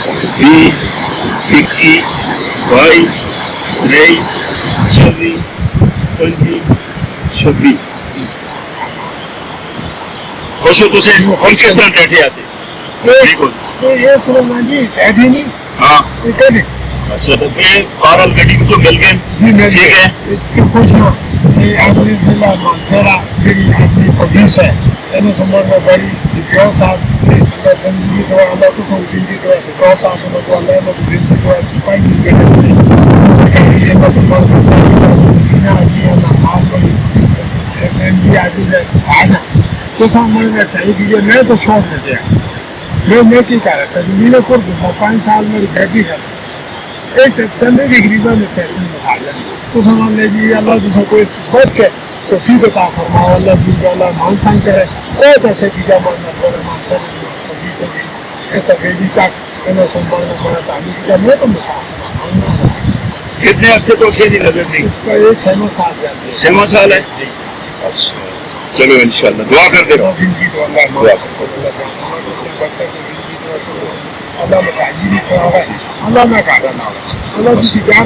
20, 21, 22, 23, 24, 25, 26. خوش ہو تو سے ہم کس طرح بیٹھے آتے؟ یہ سلمان جی بیٹھے نہیں. ہاں کہتے اچھا تو پھر بہرحال گڈی میں تو مل گئے. ٹھیک ہے. خوش ہوں. مانسہرہ جی اپنی پولیس ہے سمجھ میں بڑی صاحب زندگی تو اللہ تو زندگی تو سکھاؤ صاحب کو اللہ زندگی تو سپاہی تو سامنے صحیح کیجیے. میں تو چھوڑ دیتے ہیں. میں کی کہہ رہا تھا میرے کو 5 سال میری بیٹی ہے ایک چندے کی غریبہ میں پیسے بتا لیں تو سامان لے جی اللہ جسے کوئی سوچ کے تو ٹھیک عطا فرماؤ اللہ جی کو اللہ مان سان کرے اور ایسے کی جمع نہ کرے مان ایسا بیٹی تک سنبھال میں بڑا تعلیم کیا. میں تو مثال کتنے ہفتے تو کھیل نہیں لگے نہیں اس کا یہ 6 سال جاتے 6 سال ہے. چلو انشاءاللہ دعا کرتے رہو. اللہ میں کہا رہا اللہ